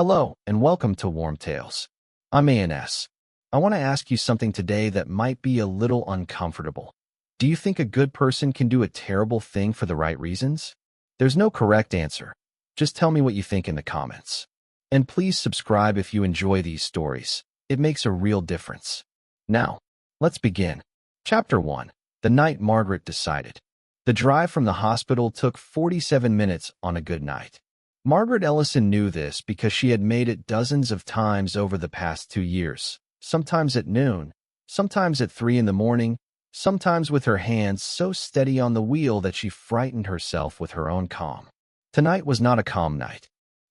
Hello, and welcome to Warm Tales. I'm ANS. I want to ask you something today that might be a little uncomfortable. Do you think a good person can do a terrible thing for the right reasons? There's no correct answer. Just tell me what you think in the comments. And please subscribe if you enjoy these stories. It makes a real difference. Now, let's begin. Chapter 1. The Night Margaret Decided. The drive from the hospital took 47 minutes on a good night. Margaret Ellison knew this because she had made it dozens of times over the past 2 years, sometimes at noon, sometimes at 3 in the morning, sometimes with her hands so steady on the wheel that she frightened herself with her own calm. Tonight was not a calm night.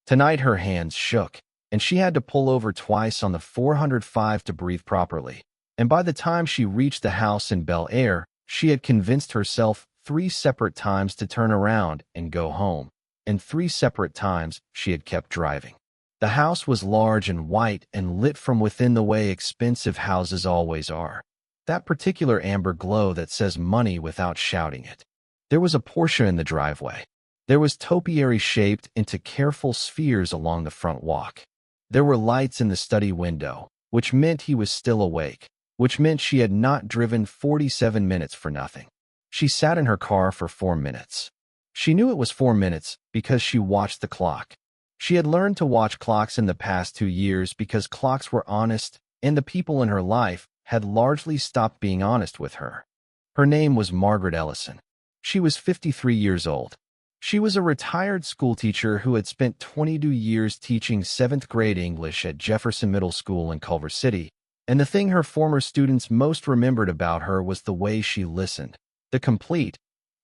Tonight her hands shook, and she had to pull over twice on the 405 to breathe properly. And by the time she reached the house in Bel Air, she had convinced herself 3 separate times to turn around and go home. And 3 separate times she had kept driving. The house was large and white and lit from within the way expensive houses always are. That particular amber glow that says money without shouting it. There was a Porsche in the driveway. There was topiary shaped into careful spheres along the front walk. There were lights in the study window, which meant he was still awake, which meant she had not driven 47 minutes for nothing. She sat in her car for 4 minutes. She knew it was 4 minutes because she watched the clock. She had learned to watch clocks in the past 2 years because clocks were honest, and the people in her life had largely stopped being honest with her. Her name was Margaret Ellison. She was 53 years old. She was a retired schoolteacher who had spent 22 years teaching 7th grade English at Jefferson Middle School in Culver City, and the thing her former students most remembered about her was the way she listened, the complete,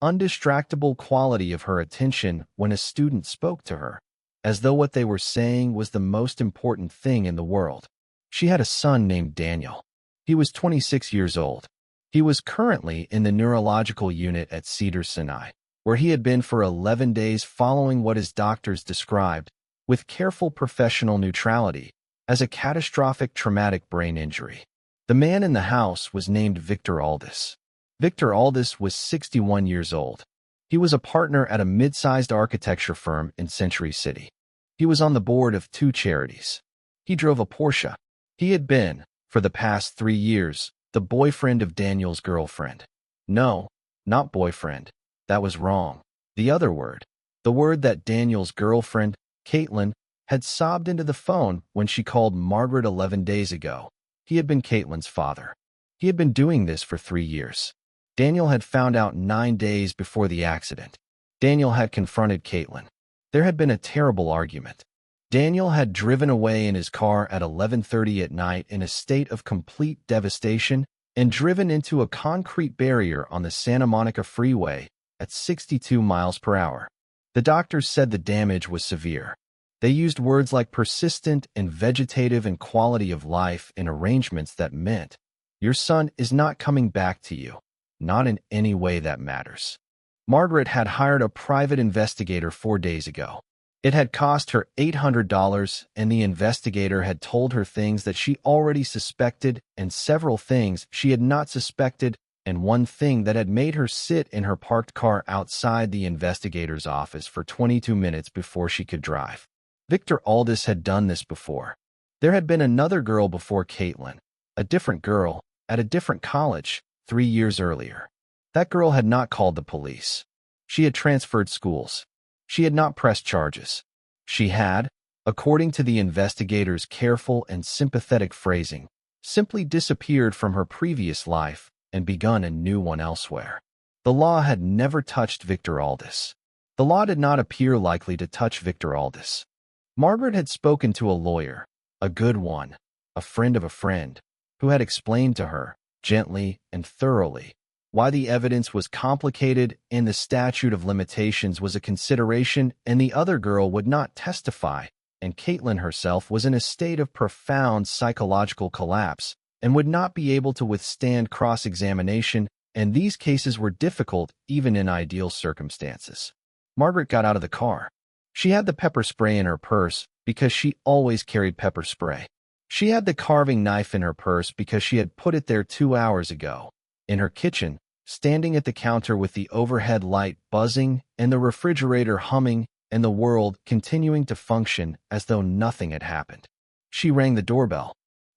undistractable quality of her attention when a student spoke to her, as though what they were saying was the most important thing in the world. She had a son named Daniel. He was 26 years old. He was currently in the neurological unit at Cedars-Sinai, where he had been for 11 days following what his doctors described, with careful professional neutrality, as a catastrophic traumatic brain injury. The man in the house was named Victor Aldis. Victor Aldis was 61 years old. He was a partner at a mid-sized architecture firm in Century City. He was on the board of 2 charities. He drove a Porsche. He had been, for the past 3 years, the boyfriend of Daniel's girlfriend. No, not boyfriend. That was wrong. The other word. The word that Daniel's girlfriend, Caitlin, had sobbed into the phone when she called Margaret 11 days ago. He had been Caitlin's father. He had been doing this for 3 years. Daniel had found out 9 days before the accident. Daniel had confronted Caitlin. There had been a terrible argument. Daniel had driven away in his car at 11:30 at night in a state of complete devastation and driven into a concrete barrier on the Santa Monica Freeway at 62 miles per hour. The doctors said the damage was severe. They used words like persistent and vegetative and quality of life in arrangements that meant, your son is not coming back to you. Not in any way that matters. Margaret had hired a private investigator 4 days ago. It had cost her $800, and the investigator had told her things that she already suspected and several things she had not suspected, and one thing that had made her sit in her parked car outside the investigator's office for 22 minutes before she could drive. Victor Aldis had done this before. There had been another girl before Caitlin, a different girl, at a different college, 3 years earlier. That girl had not called the police. She had transferred schools. She had not pressed charges. She had, according to the investigator's careful and sympathetic phrasing, simply disappeared from her previous life and begun a new one elsewhere. The law had never touched Victor Aldis. The law did not appear likely to touch Victor Aldis. Margaret had spoken to a lawyer, a good one, a friend of a friend, who had explained to her, gently and thoroughly, why the evidence was complicated and the statute of limitations was a consideration, and the other girl would not testify, and Caitlin herself was in a state of profound psychological collapse and would not be able to withstand cross-examination, and these cases were difficult even in ideal circumstances. Margaret got out of the car. She had the pepper spray in her purse because she always carried pepper spray. She had the carving knife in her purse because she had put it there 2 hours ago. In her kitchen, standing at the counter with the overhead light buzzing and the refrigerator humming and the world continuing to function as though nothing had happened. She rang the doorbell.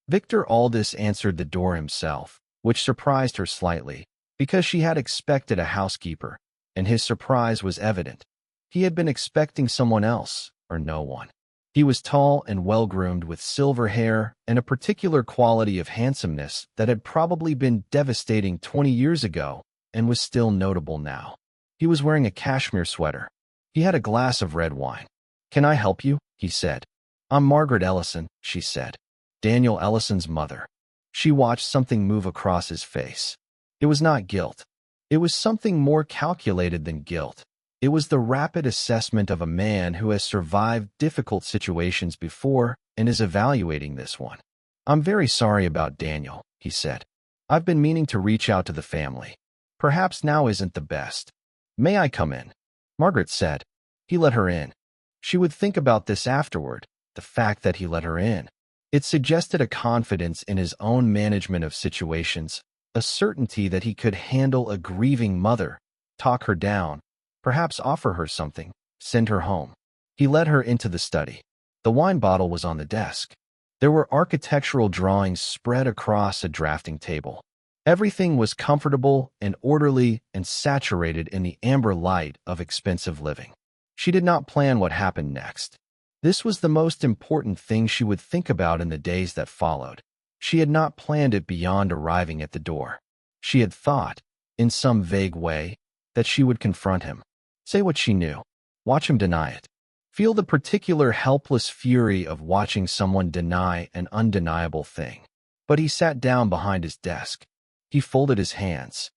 Victor Aldis answered the door himself, which surprised her slightly, because she had expected a housekeeper, and his surprise was evident. He had been expecting someone else, or no one. He was tall and well-groomed with silver hair and a particular quality of handsomeness that had probably been devastating 20 years ago and was still notable now. He was wearing a cashmere sweater. He had a glass of red wine. "Can I help you?" he said. "I'm Margaret Ellison," she said. Daniel Ellison's mother. She watched something move across his face. It was not guilt. It was something more calculated than guilt. It was the rapid assessment of a man who has survived difficult situations before and is evaluating this one. "I'm very sorry about Daniel," he said. "I've been meaning to reach out to the family. Perhaps now isn't the best. May I come in?" Margaret said. He let her in. She would think about this afterward, the fact that he let her in. It suggested a confidence in his own management of situations, a certainty that he could handle a grieving mother, talk her down, perhaps offer her something, send her home. He led her into the study. The wine bottle was on the desk. There were architectural drawings spread across a drafting table. Everything was comfortable and orderly and saturated in the amber light of expensive living. She did not plan what happened next. This was the most important thing she would think about in the days that followed. She had not planned it beyond arriving at the door. She had thought, in some vague way, that she would confront him, say what she knew, watch him deny it, feel the particular helpless fury of watching someone deny an undeniable thing. But he sat down behind his desk. He folded his hands,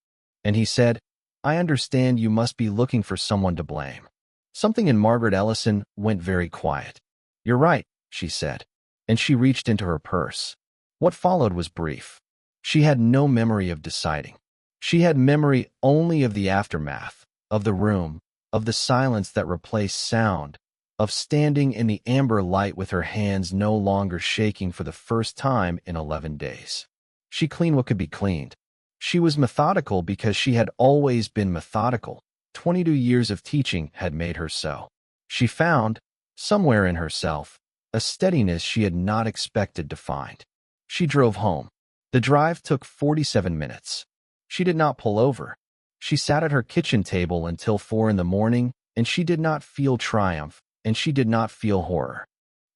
and he said, "I understand you must be looking for someone to blame." Something in Margaret Ellison went very quiet. "You're right," she said, and she reached into her purse. What followed was brief. She had no memory of deciding. She had memory only of the aftermath, of the room, of the silence that replaced sound, of standing in the amber light with her hands no longer shaking for the first time in 11 days. She cleaned what could be cleaned. She was methodical because she had always been methodical. 22 years of teaching had made her so. She found, somewhere in herself, a steadiness she had not expected to find. She drove home. The drive took 47 minutes. She did not pull over. She sat at her kitchen table until 4 in the morning, and she did not feel triumph, and she did not feel horror.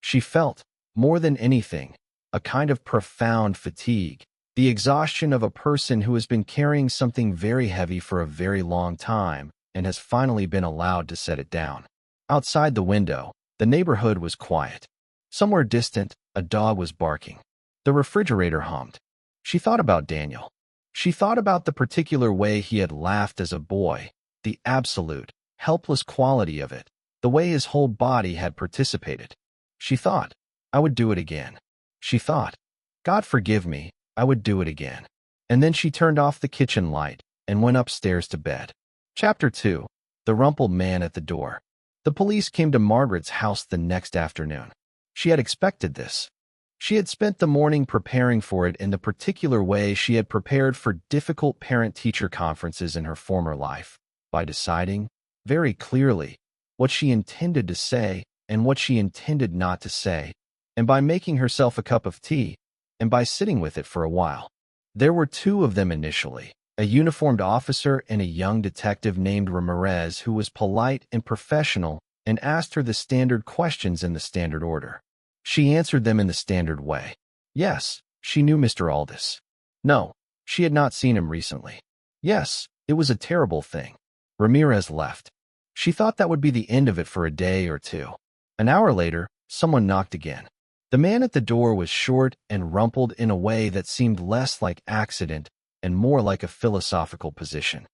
She felt, more than anything, a kind of profound fatigue, the exhaustion of a person who has been carrying something very heavy for a very long time and has finally been allowed to set it down. Outside the window, the neighborhood was quiet. Somewhere distant, a dog was barking. The refrigerator hummed. She thought about Daniel. She thought about the particular way he had laughed as a boy, the absolute, helpless quality of it, the way his whole body had participated. She thought, "I would do it again." She thought, "God forgive me, I would do it again." And then she turned off the kitchen light and went upstairs to bed. Chapter 2. The Rumpled Man at the Door. The police came to Margaret's house the next afternoon. She had expected this. She had spent the morning preparing for it in the particular way she had prepared for difficult parent-teacher conferences in her former life, by deciding, very clearly, what she intended to say and what she intended not to say, and by making herself a cup of tea, and by sitting with it for a while. There were two of them initially, a uniformed officer and a young detective named Ramirez who was polite and professional and asked her the standard questions in the standard order. She answered them in the standard way. Yes, she knew Mr. Aldis. No, she had not seen him recently. Yes, it was a terrible thing. Ramirez left. She thought that would be the end of it for a day or two. An hour later, someone knocked again. The man at the door was short and rumpled in a way that seemed less like accident and more like a philosophical position.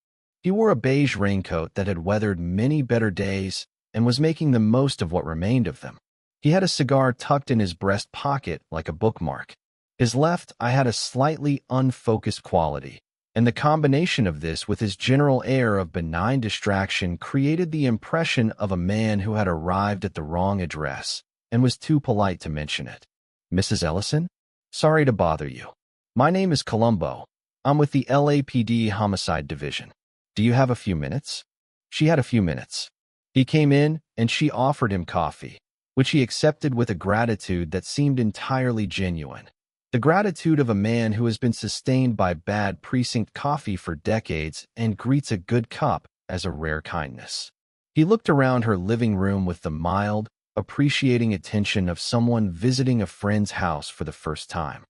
He wore a beige raincoat that had weathered many better days and was making the most of what remained of them. He had a cigar tucked in his breast pocket like a bookmark. His left eye had a slightly unfocused quality, and the combination of this with his general air of benign distraction created the impression of a man who had arrived at the wrong address and was too polite to mention it. "Mrs. Ellison? Sorry to bother you. My name is Columbo. I'm with the LAPD Homicide Division. Do you have a few minutes?" She had a few minutes. He came in, and she offered him coffee, which he accepted with a gratitude that seemed entirely genuine. The gratitude of a man who has been sustained by bad precinct coffee for decades and greets a good cup as a rare kindness. He looked around her living room with the mild, appreciating attention of someone visiting a friend's house for the first time.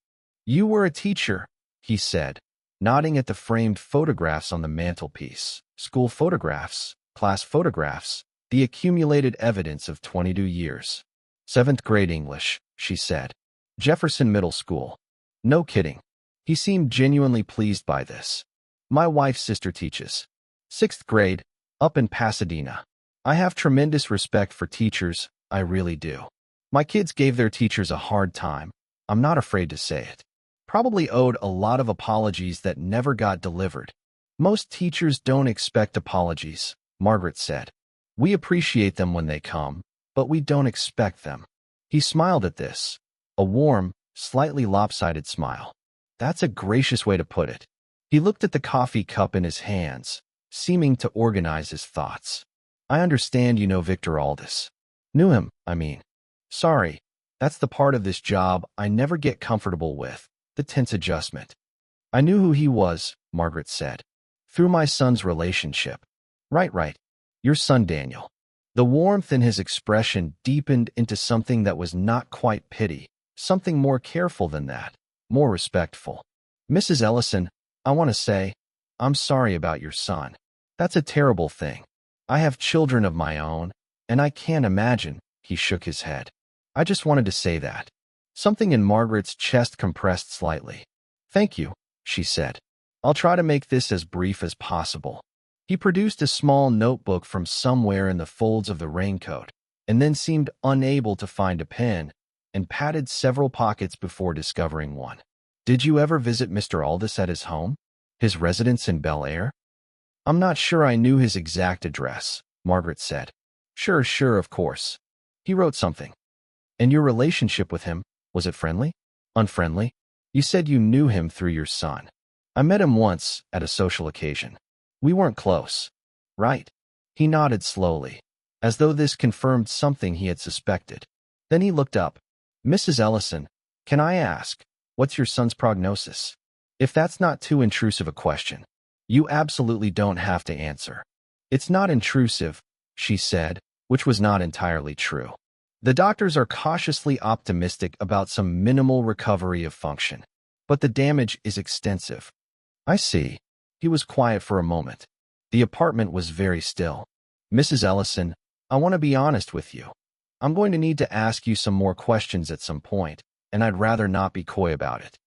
"You were a teacher," he said, nodding at the framed photographs on the mantelpiece. School photographs, class photographs, the accumulated evidence of 22 years. "Seventh grade English," she said. "Jefferson Middle School." "No kidding." He seemed genuinely pleased by this. "My wife's sister teaches. Sixth grade, up in Pasadena. I have tremendous respect for teachers, I really do. My kids gave their teachers a hard time, I'm not afraid to say it. Probably owed a lot of apologies that never got delivered. Most teachers don't expect apologies," Margaret said. "We appreciate them when they come, but we don't expect them." He smiled at this, a warm, slightly lopsided smile. That's a gracious way to put it. He looked at the coffee cup in his hands, seeming to organize his thoughts. "I understand you know Victor Aldis. Knew him, I mean. Sorry, that's the part of this job I never get comfortable with, the tense adjustment." "I knew who he was," Margaret said. "Through my son's relationship." Right. Your son Daniel." The warmth in his expression deepened into something that was not quite pity, something more careful than that, more respectful. "Mrs. Ellison, I want to say, I'm sorry about your son. That's a terrible thing. I have children of my own, and I can't imagine," he shook his head. "I just wanted to say that." Something in Margaret's chest compressed slightly. "Thank you," she said. "I'll try to make this as brief as possible." He produced a small notebook from somewhere in the folds of the raincoat, and then seemed unable to find a pen, and patted several pockets before discovering one. "Did you ever visit Mr. Aldis at his home? His residence in Bel Air?" "I'm not sure I knew his exact address," Margaret said. Sure, of course. He wrote something." "And your relationship with him, was it friendly? Unfriendly? You said you knew him through your son." "I met him once, at a social occasion. We weren't close." "Right." He nodded slowly, as though this confirmed something he had suspected. Then he looked up. "Mrs. Ellison, can I ask, what's your son's prognosis? If that's not too intrusive a question, you absolutely don't have to answer." "It's not intrusive," she said, which was not entirely true. "The doctors are cautiously optimistic about some minimal recovery of function, but the damage is extensive." "I see." He was quiet for a moment. The apartment was very still. "Mrs. Ellison, I want to be honest with you. I'm going to need to ask you some more questions at some point, and I'd rather not be coy about it.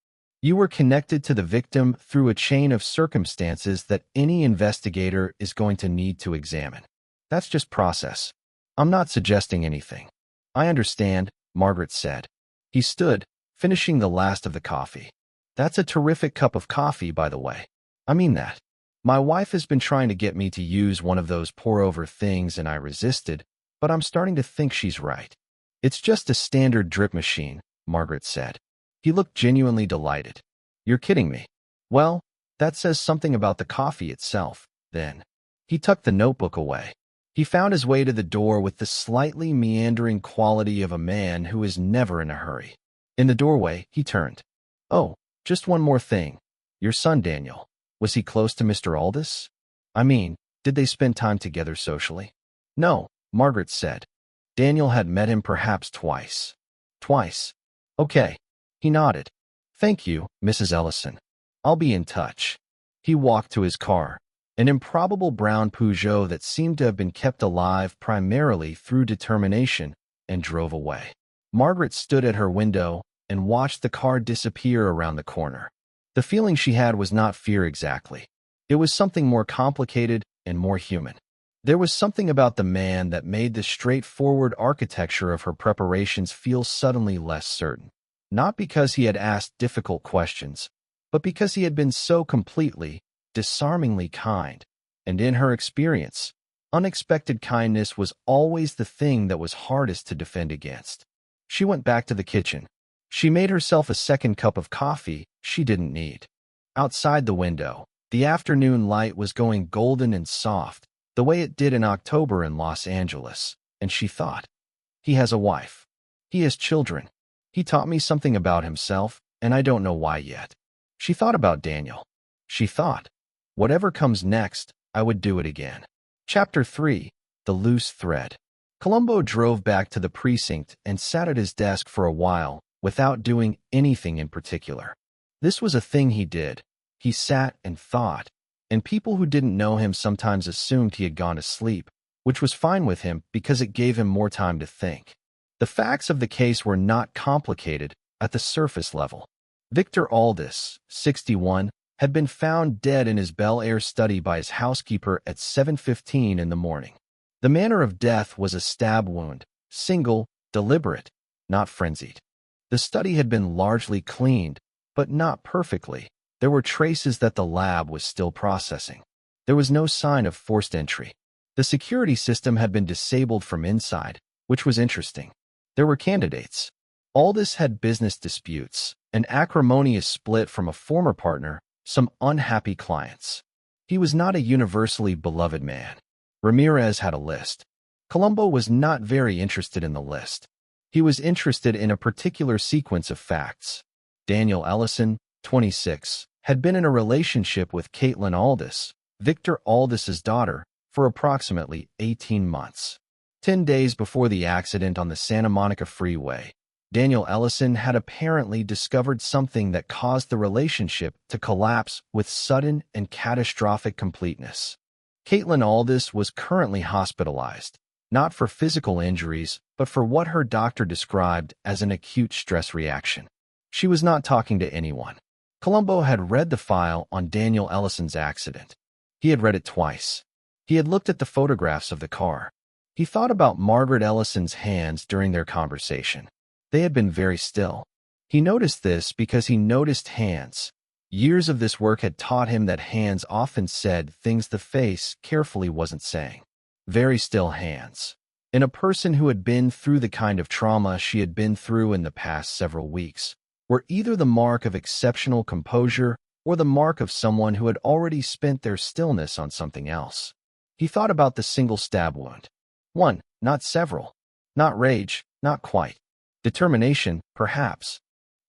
You were connected to the victim through a chain of circumstances that any investigator is going to need to examine. That's just process. I'm not suggesting anything." "I understand," Margaret said. He stood, finishing the last of the coffee. "That's a terrific cup of coffee, by the way. I mean that. My wife has been trying to get me to use one of those pour-over things and I resisted, but I'm starting to think she's right." "It's just a standard drip machine," Margaret said. He looked genuinely delighted. "You're kidding me." "Well, that says something about the coffee itself, then." He tucked the notebook away. He found his way to the door with the slightly meandering quality of a man who is never in a hurry. In the doorway, he turned. "Oh, just one more thing. Your son, Daniel, was he close to Mr. Aldis? I mean, did they spend time together socially?" "No," Margaret said. "Daniel had met him perhaps twice." "Twice. Okay." He nodded. "Thank you, Mrs. Ellison. I'll be in touch." He walked to his car, an improbable brown Peugeot that seemed to have been kept alive primarily through determination, and drove away. Margaret stood at her window and watched the car disappear around the corner. The feeling she had was not fear exactly. It was something more complicated and more human. There was something about the man that made the straightforward architecture of her preparations feel suddenly less certain. Not because he had asked difficult questions, but because he had been so completely, disarmingly kind. And in her experience, unexpected kindness was always the thing that was hardest to defend against. She went back to the kitchen. She made herself a second cup of coffee she didn't need. Outside the window, the afternoon light was going golden and soft, the way it did in October in Los Angeles, and she thought, he has a wife. He has children. He taught me something about himself, and I don't know why yet. She thought about Daniel. She thought, whatever comes next, I would do it again. Chapter 3. The Loose Thread. Columbo drove back to the precinct and sat at his desk for a while without doing anything in particular. This was a thing he did. He sat and thought, and people who didn't know him sometimes assumed he had gone to sleep, which was fine with him because it gave him more time to think. The facts of the case were not complicated at the surface level. Victor Aldis, 61, had been found dead in his Bel Air study by his housekeeper at 7:15 in the morning. The manner of death was a stab wound, single, deliberate, not frenzied. The study had been largely cleaned, but not perfectly. There were traces that the lab was still processing. There was no sign of forced entry. The security system had been disabled from inside, which was interesting. There were candidates. Aldis had business disputes, an acrimonious split from a former partner, some unhappy clients. He was not a universally beloved man. Ramirez had a list. Columbo was not very interested in the list. He was interested in a particular sequence of facts. Daniel Ellison, 26, had been in a relationship with Caitlin Aldis, Victor Aldis's daughter, for approximately 18 months. 10 days before the accident on the Santa Monica Freeway, Daniel Ellison had apparently discovered something that caused the relationship to collapse with sudden and catastrophic completeness. Caitlin Aldis was currently hospitalized, not for physical injuries, but for what her doctor described as an acute stress reaction. She was not talking to anyone. Columbo had read the file on Daniel Ellison's accident. He had read it twice. He had looked at the photographs of the car. He thought about Margaret Ellison's hands during their conversation. They had been very still. He noticed this because he noticed hands. Years of this work had taught him that hands often said things the face carefully wasn't saying. Very still hands. In a person who had been through the kind of trauma she had been through in the past several weeks, were either the mark of exceptional composure or the mark of someone who had already spent their stillness on something else. He thought about the single stab wound. One, not several. Not rage, not quite. Determination, perhaps.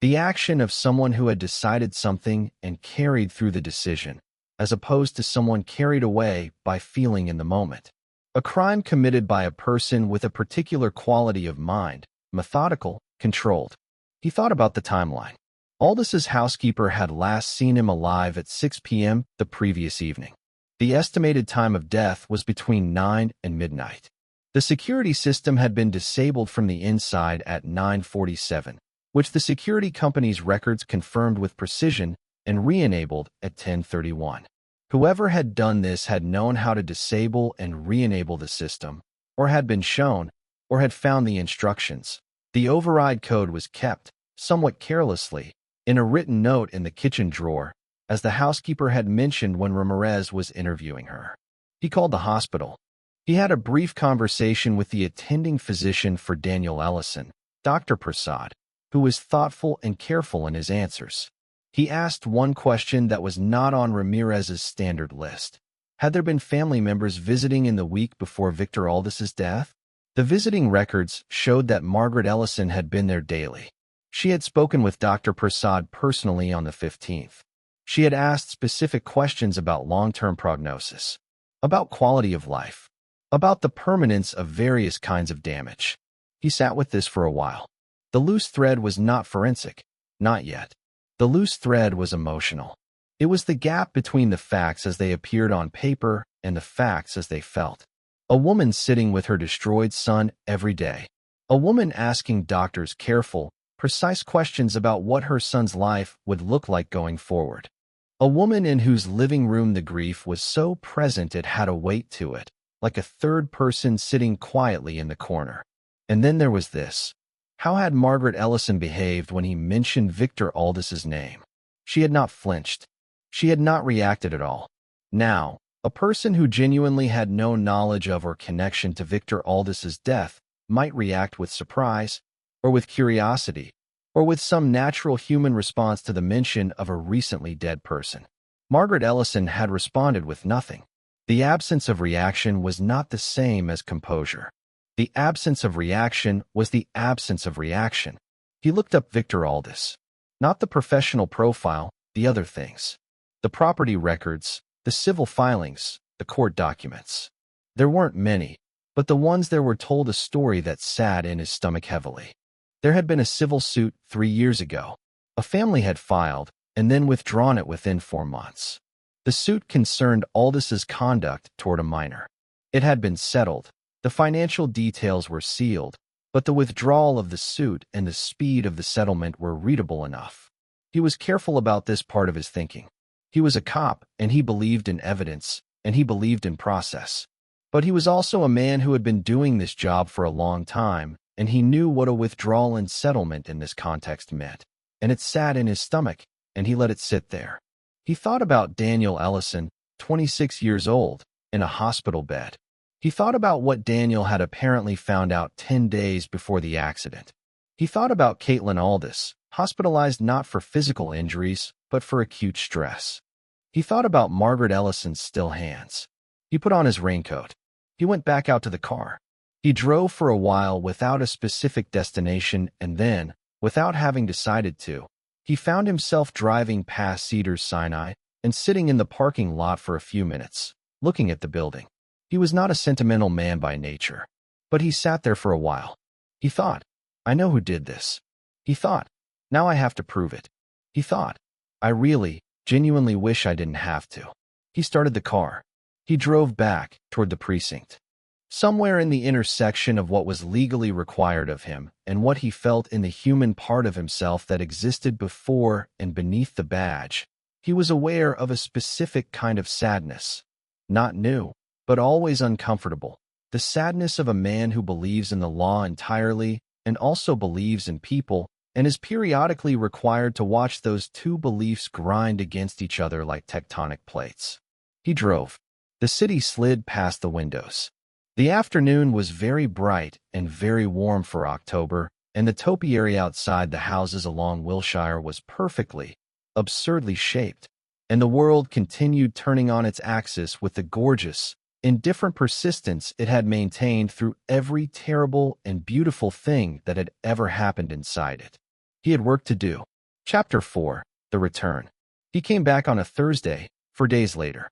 The action of someone who had decided something and carried through the decision, as opposed to someone carried away by feeling in the moment. A crime committed by a person with a particular quality of mind, methodical, controlled. He thought about the timeline. Aldis's housekeeper had last seen him alive at 6 p.m. the previous evening. The estimated time of death was between 9 and midnight. The security system had been disabled from the inside at 9:47, which the security company's records confirmed with precision, and re-enabled at 10:31. Whoever had done this had known how to disable and re-enable the system, or had been shown, or had found the instructions. The override code was kept, somewhat carelessly, in a written note in the kitchen drawer, as the housekeeper had mentioned when Ramirez was interviewing her. He called the hospital. He had a brief conversation with the attending physician for Daniel Ellison, Dr. Prasad, who was thoughtful and careful in his answers. He asked one question that was not on Ramirez's standard list. Had there been family members visiting in the week before Victor Aldis's death? The visiting records showed that Margaret Ellison had been there daily. She had spoken with Dr. Prasad personally on the 15th. She had asked specific questions about long-term prognosis, about quality of life, about the permanence of various kinds of damage. He sat with this for a while. The loose thread was not forensic, not yet. The loose thread was emotional. It was the gap between the facts as they appeared on paper and the facts as they felt. A woman sitting with her destroyed son every day. A woman asking doctors careful, precise questions about what her son's life would look like going forward. A woman in whose living room the grief was so present it had a weight to it, like a third person sitting quietly in the corner. And then there was this. How had Margaret Ellison behaved when he mentioned Victor Aldis's name? She had not flinched. She had not reacted at all. Now, a person who genuinely had no knowledge of or connection to Victor Aldis's death might react with surprise, or with curiosity, or with some natural human response to the mention of a recently dead person. Margaret Ellison had responded with nothing. The absence of reaction was not the same as composure. The absence of reaction was the absence of reaction. He looked up Victor Aldis. Not the professional profile, the other things. The property records, the civil filings, the court documents. There weren't many, but the ones there were told a story that sat in his stomach heavily. There had been a civil suit 3 years ago. A family had filed and then withdrawn it within 4 months. The suit concerned Aldis's conduct toward a minor. It had been settled. The financial details were sealed, but the withdrawal of the suit and the speed of the settlement were readable enough. He was careful about this part of his thinking. He was a cop, and he believed in evidence, and he believed in process. But he was also a man who had been doing this job for a long time, and he knew what a withdrawal and settlement in this context meant. And it sat in his stomach, and he let it sit there. He thought about Daniel Ellison, 26 years old, in a hospital bed. He thought about what Daniel had apparently found out 10 days before the accident. He thought about Caitlin Aldis, hospitalized not for physical injuries, but for acute stress. He thought about Margaret Ellison's still hands. He put on his raincoat. He went back out to the car. He drove for a while without a specific destination, and then, without having decided to, he found himself driving past Cedars-Sinai and sitting in the parking lot for a few minutes, looking at the building. He was not a sentimental man by nature, but he sat there for a while. He thought, I know who did this. He thought, now I have to prove it. He thought, I really, genuinely wish I didn't have to. He started the car. He drove back toward the precinct. Somewhere in the intersection of what was legally required of him and what he felt in the human part of himself that existed before and beneath the badge, he was aware of a specific kind of sadness. Not new, but always uncomfortable. The sadness of a man who believes in the law entirely and also believes in people and is periodically required to watch those two beliefs grind against each other like tectonic plates. He drove. The city slid past the windows. The afternoon was very bright and very warm for October, and the topiary outside the houses along Wilshire was perfectly, absurdly shaped, and the world continued turning on its axis with the gorgeous, indifferent persistence it had maintained through every terrible and beautiful thing that had ever happened inside it. He had work to do. Chapter 4, The Return. He came back on a Thursday, 4 days later.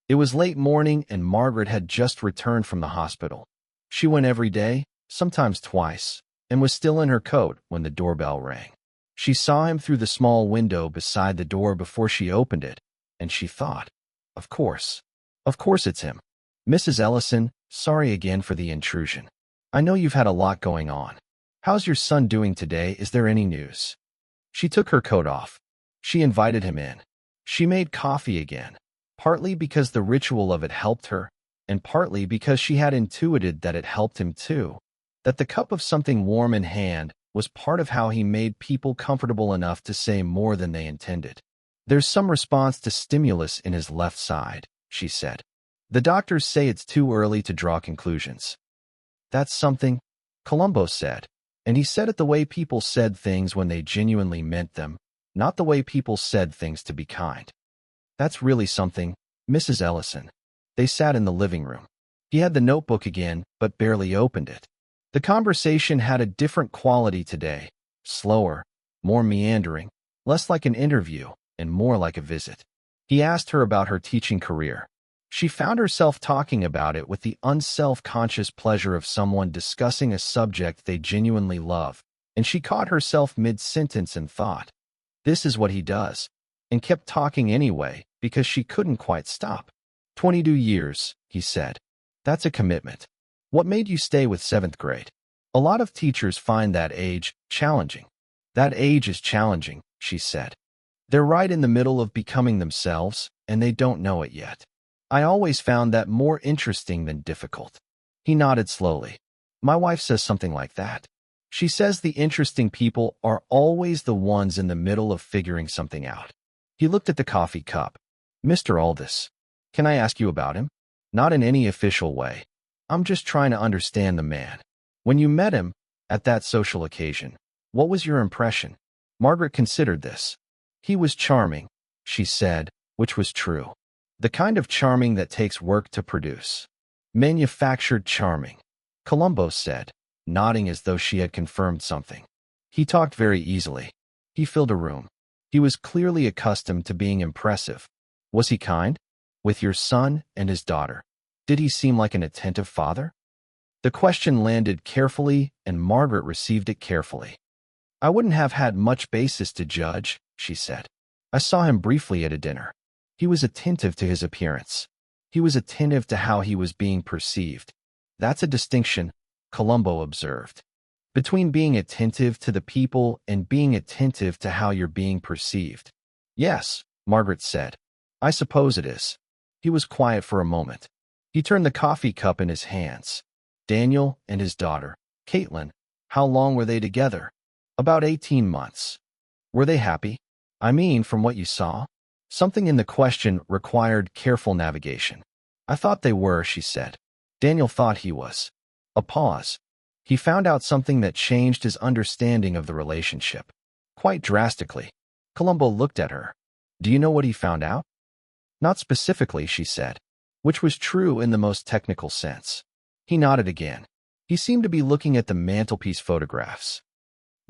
It was late morning and Margaret had just returned from the hospital. She went every day, sometimes twice, and was still in her coat when the doorbell rang. She saw him through the small window beside the door before she opened it, and she thought, of course it's him. Mrs. Ellison, sorry again for the intrusion. I know you've had a lot going on. How's your son doing today? Is there any news? She took her coat off. She invited him in. She made coffee again. Partly because the ritual of it helped her, and partly because she had intuited that it helped him too, that the cup of something warm in hand was part of how he made people comfortable enough to say more than they intended. There's some response to stimulus in his left side, she said. The doctors say it's too early to draw conclusions. That's something, Columbo said, and he said it the way people said things when they genuinely meant them, not the way people said things to be kind. That's really something, Mrs. Ellison. They sat in the living room. He had the notebook again, but barely opened it. The conversation had a different quality today, slower, more meandering, less like an interview, and more like a visit. He asked her about her teaching career. She found herself talking about it with the unself-conscious pleasure of someone discussing a subject they genuinely love, and she caught herself mid-sentence and thought, this is what he does, and kept talking anyway because she couldn't quite stop. 22 years, he said. That's a commitment. What made you stay with 7th grade? A lot of teachers find that age challenging. That age is challenging, she said. They're right in the middle of becoming themselves, and they don't know it yet. I always found that more interesting than difficult. He nodded slowly. My wife says something like that. She says the interesting people are always the ones in the middle of figuring something out. He looked at the coffee cup. Mr. Aldis, can I ask you about him? Not in any official way. I'm just trying to understand the man. When you met him, at that social occasion, what was your impression? Margaret considered this. He was charming, she said, which was true. The kind of charming that takes work to produce. Manufactured charming, Columbo said, nodding as though she had confirmed something. He talked very easily. He filled a room. He was clearly accustomed to being impressive. Was he kind? With your son and his daughter. Did he seem like an attentive father? The question landed carefully, and Margaret received it carefully. I wouldn't have had much basis to judge, she said. I saw him briefly at a dinner. He was attentive to his appearance. He was attentive to how he was being perceived. That's a distinction, Columbo observed, between being attentive to the people and being attentive to how you're being perceived. Yes, Margaret said. I suppose it is. He was quiet for a moment. He turned the coffee cup in his hands. Daniel and his daughter, Caitlin, how long were they together? About 18 months. Were they happy? I mean, from what you saw? Something in the question required careful navigation. I thought they were, she said. Daniel thought he was. A pause. He found out something that changed his understanding of the relationship. Quite drastically. Columbo looked at her. Do you know what he found out? Not specifically, she said, which was true in the most technical sense. He nodded again. He seemed to be looking at the mantelpiece photographs.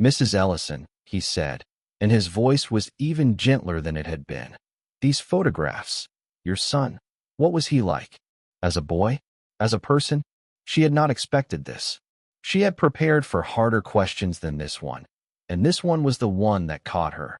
Mrs. Ellison, he said, and his voice was even gentler than it had been. These photographs. Your son. What was he like? As a boy? As a person? She had not expected this. She had prepared for harder questions than this one, and this one was the one that caught her.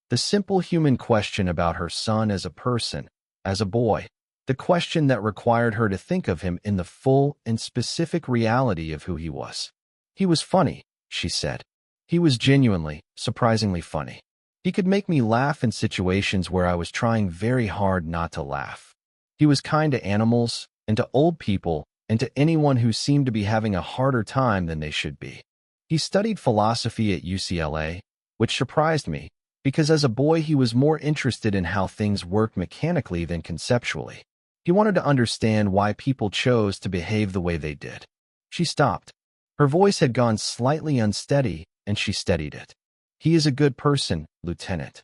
The simple human question about her son as a person, as a boy. The question that required her to think of him in the full and specific reality of who he was. He was funny, she said. He was genuinely, surprisingly funny. He could make me laugh in situations where I was trying very hard not to laugh. He was kind to animals, and to old people, and to anyone who seemed to be having a harder time than they should be. He studied philosophy at UCLA, which surprised me, because as a boy he was more interested in how things worked mechanically than conceptually. He wanted to understand why people chose to behave the way they did. She stopped. Her voice had gone slightly unsteady, and she steadied it. He is a good person, Lieutenant.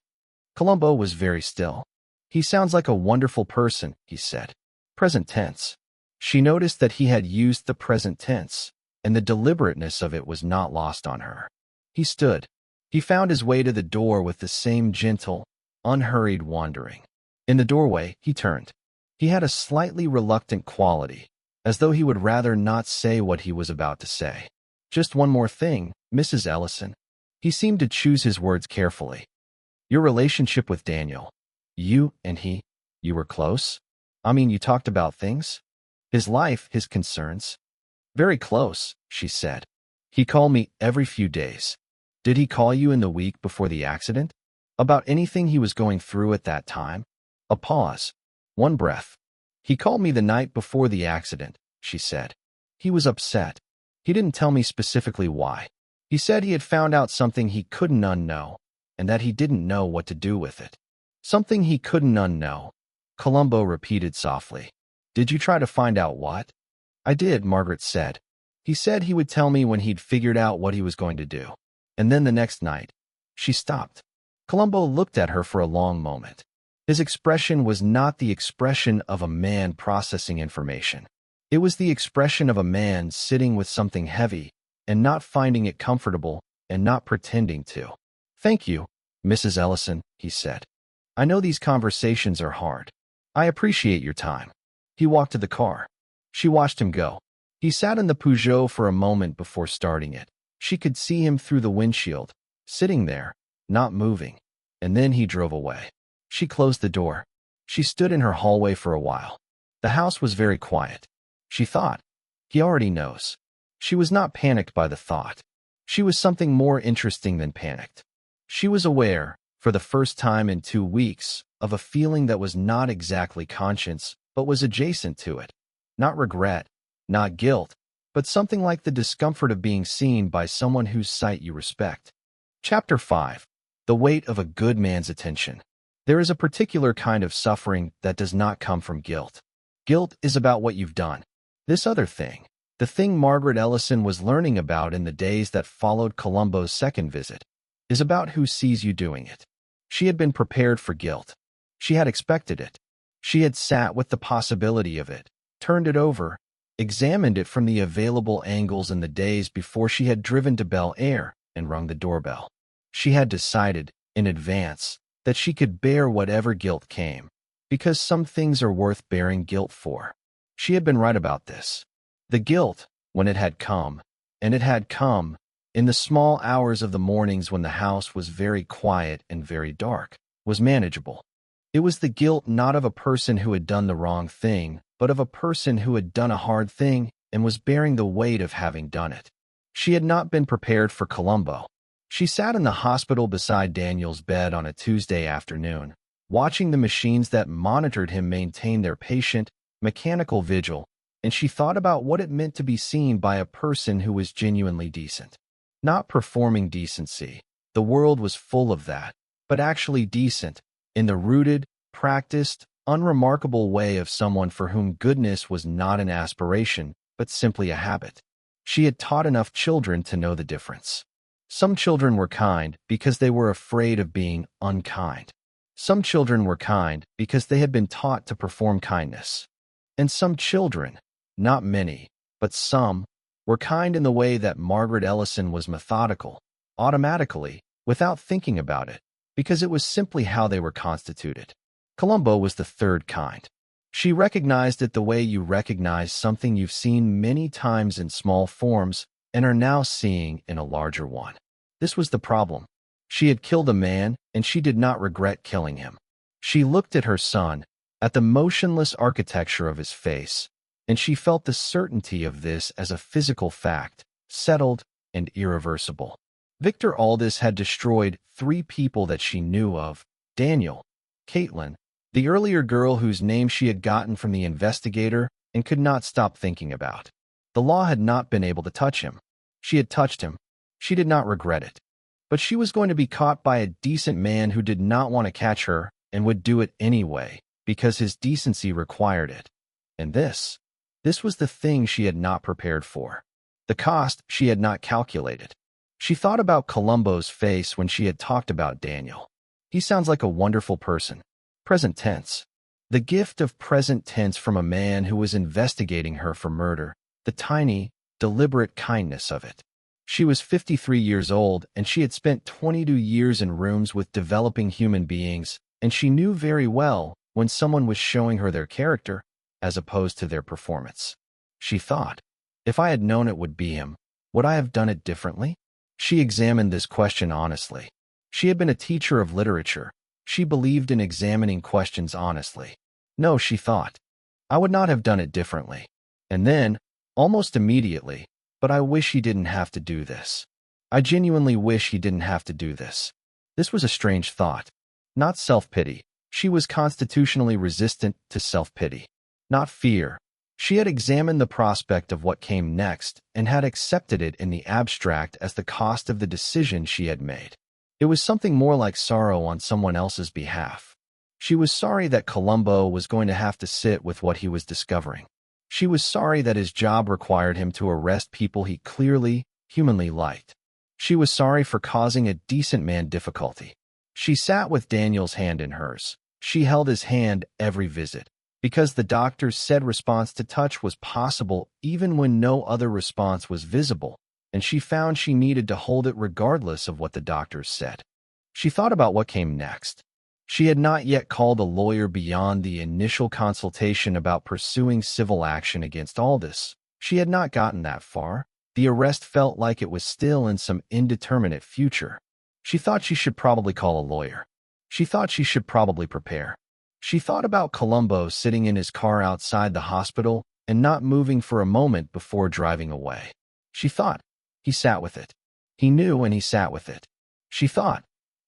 Columbo was very still. He sounds like a wonderful person, he said. Present tense. She noticed that he had used the present tense, and the deliberateness of it was not lost on her. He stood. He found his way to the door with the same gentle, unhurried wandering. In the doorway, he turned. He had a slightly reluctant quality, as though he would rather not say what he was about to say. Just one more thing, Mrs. Ellison. He seemed to choose his words carefully. Your relationship with Daniel. You and he, you were close? I mean, you talked about things? His life, his concerns? Very close, she said. He called me every few days. Did he call you in the week before the accident? About anything he was going through at that time? A pause. One breath. He called me the night before the accident, she said. He was upset. He didn't tell me specifically why. He said he had found out something he couldn't unknow, and that he didn't know what to do with it. Something he couldn't unknow, Columbo repeated softly. Did you try to find out what? I did, Margaret said. He said he would tell me when he'd figured out what he was going to do. And then the next night. She stopped. Columbo looked at her for a long moment. His expression was not the expression of a man processing information. It was the expression of a man sitting with something heavy and not finding it comfortable and not pretending to. Thank you, Mrs. Ellison, he said. I know these conversations are hard. I appreciate your time. He walked to the car. She watched him go. He sat in the Peugeot for a moment before starting it. She could see him through the windshield, sitting there, not moving, and then he drove away. She closed the door. She stood in her hallway for a while. The house was very quiet. She thought, he already knows. She was not panicked by the thought. She was something more interesting than panicked. She was aware, for the first time in 2 weeks, of a feeling that was not exactly conscience, but was adjacent to it. Not regret, not guilt, but something like the discomfort of being seen by someone whose sight you respect. Chapter 5. The weight of a good man's attention. There is a particular kind of suffering that does not come from guilt. Guilt is about what you've done. This other thing, the thing Margaret Ellison was learning about in the days that followed Columbo's second visit, is about who sees you doing it. She had been prepared for guilt. She had expected it. She had sat with the possibility of it, turned it over, examined it from the available angles in the days before she had driven to Bel Air and rung the doorbell. She had decided, in advance, that she could bear whatever guilt came, because some things are worth bearing guilt for. She had been right about this. The guilt, when it had come, and it had come, in the small hours of the mornings when the house was very quiet and very dark, was manageable. It was the guilt not of a person who had done the wrong thing, but of a person who had done a hard thing and was bearing the weight of having done it. She had not been prepared for Columbo. She sat in the hospital beside Daniel's bed on a Tuesday afternoon, watching the machines that monitored him maintain their patient, mechanical vigil, and she thought about what it meant to be seen by a person who was genuinely decent. Not performing decency, the world was full of that, but actually decent, in the rooted, practiced, unremarkable way of someone for whom goodness was not an aspiration, but simply a habit. She had taught enough children to know the difference. Some children were kind because they were afraid of being unkind. Some children were kind because they had been taught to perform kindness. And some children, not many, but some, were kind in the way that Margaret Ellison was methodical, automatically, without thinking about it, because it was simply how they were constituted. Columbo was the third kind. She recognized it the way you recognize something you've seen many times in small forms and are now seeing in a larger one. This was the problem. She had killed a man, and she did not regret killing him. She looked at her son, at the motionless architecture of his face, and she felt the certainty of this as a physical fact, settled and irreversible. Victor Aldis had destroyed 3 people that she knew of: Daniel, Caitlin, the earlier girl whose name she had gotten from the investigator and could not stop thinking about. The law had not been able to touch him. She had touched him. She did not regret it. But she was going to be caught by a decent man who did not want to catch her and would do it anyway, because his decency required it. And this was the thing she had not prepared for. The cost she had not calculated. She thought about Columbo's face when she had talked about Daniel. He sounds like a wonderful person. Present tense. The gift of present tense from a man who was investigating her for murder. The tiny, deliberate kindness of it. She was 53 years old, and she had spent 22 years in rooms with developing human beings, and she knew very well when someone was showing her their character as opposed to their performance. She thought, if I had known it would be him, would I have done it differently? She examined this question honestly. She had been a teacher of literature. She believed in examining questions honestly. No, she thought, I would not have done it differently. And then, almost immediately, but I wish he didn't have to do this. I genuinely wish he didn't have to do this. This was a strange thought. Not self-pity. She was constitutionally resistant to self-pity. Not fear. She had examined the prospect of what came next and had accepted it in the abstract as the cost of the decision she had made. It was something more like sorrow on someone else's behalf. She was sorry that Columbo was going to have to sit with what he was discovering. She was sorry that his job required him to arrest people he clearly, humanly liked. She was sorry for causing a decent man difficulty. She sat with Daniel's hand in hers. She held his hand every visit, because the doctors said response to touch was possible even when no other response was visible, and she found she needed to hold it regardless of what the doctors said. She thought about what came next. She had not yet called a lawyer beyond the initial consultation about pursuing civil action against Aldis. She had not gotten that far. The arrest felt like it was still in some indeterminate future. She thought she should probably call a lawyer. She thought she should probably prepare. She thought about Columbo sitting in his car outside the hospital and not moving for a moment before driving away. She thought, he sat with it. He knew and he sat with it. She thought,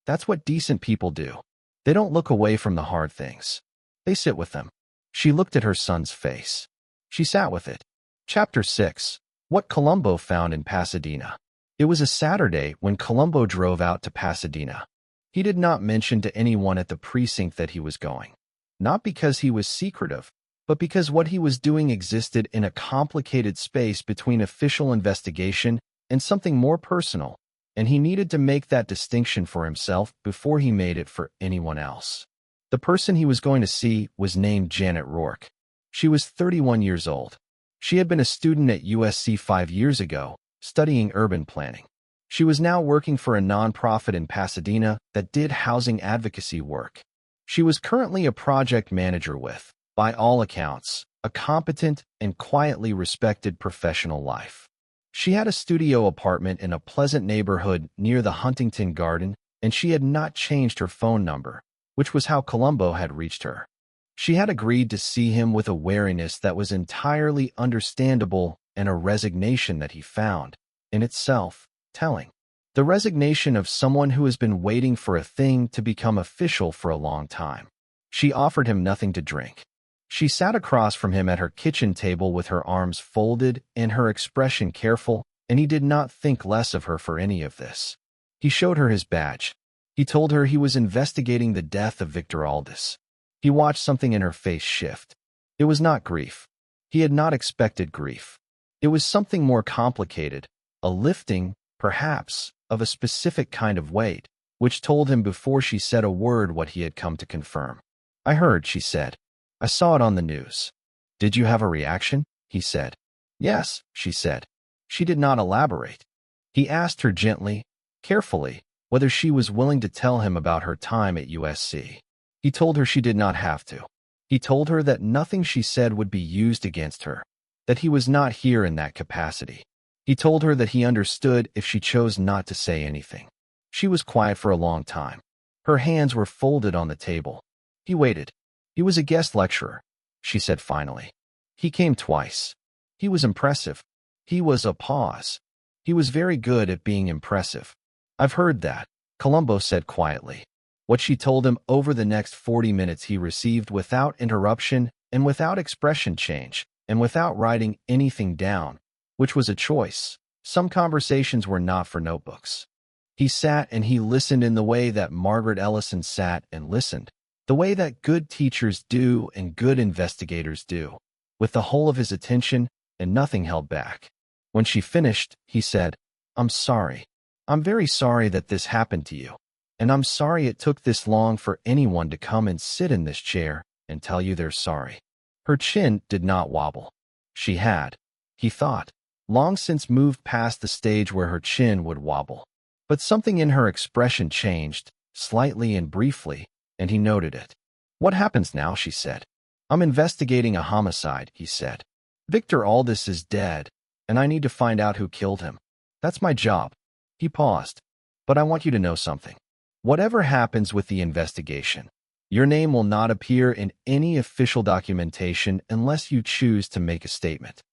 that's what decent people do. They don't look away from the hard things. They sit with them. She looked at her son's face. She sat with it. Chapter 6. What Columbo found in Pasadena. It was a Saturday when Columbo drove out to Pasadena. He did not mention to anyone at the precinct that he was going. Not because he was secretive, but because what he was doing existed in a complicated space between official investigation and something more personal, and he needed to make that distinction for himself before he made it for anyone else. The person he was going to see was named Janet Rourke. She was 31 years old. She had been a student at USC 5 years ago, studying urban planning. She was now working for a nonprofit in Pasadena that did housing advocacy work. She was currently a project manager with, by all accounts, a competent and quietly respected professional life. She had a studio apartment in a pleasant neighborhood near the Huntington Garden, and she had not changed her phone number, which was how Columbo had reached her. She had agreed to see him with a wariness that was entirely understandable and a resignation that he found, in itself, telling. The resignation of someone who has been waiting for a thing to become official for a long time. She offered him nothing to drink. She sat across from him at her kitchen table with her arms folded and her expression careful, and he did not think less of her for any of this. He showed her his badge. He told her he was investigating the death of Victor Aldis. He watched something in her face shift. It was not grief. He had not expected grief. It was something more complicated, a lifting, perhaps, of a specific kind of weight, which told him before she said a word what he had come to confirm. "I heard," she said. "I saw it on the news." "Did you have a reaction?" he said. "Yes," she said. She did not elaborate. He asked her gently, carefully, whether she was willing to tell him about her time at USC. He told her she did not have to. He told her that nothing she said would be used against her, that he was not here in that capacity. He told her that he understood if she chose not to say anything. She was quiet for a long time. Her hands were folded on the table. He waited. "He was a guest lecturer," she said finally. "He came twice. He was impressive." He was a pause. "He was very good at being impressive." "I've heard that," Columbo said quietly. What she told him over the next 40 minutes he received without interruption and without expression change and without writing anything down, which was a choice. Some conversations were not for notebooks. He sat and he listened in the way that Margaret Ellison sat and listened, the way that good teachers do and good investigators do, with the whole of his attention and nothing held back. When she finished, he said, "I'm sorry. I'm very sorry that this happened to you. And I'm sorry it took this long for anyone to come and sit in this chair and tell you they're sorry." Her chin did not wobble. She had, he thought, long since moved past the stage where her chin would wobble. But something in her expression changed, slightly and briefly, and he noted it. "What happens now?" she said. "I'm investigating a homicide," he said. "Victor Aldis is dead, and I need to find out who killed him. That's my job." He paused. "But I want you to know something. Whatever happens with the investigation, your name will not appear in any official documentation unless you choose to make a statement.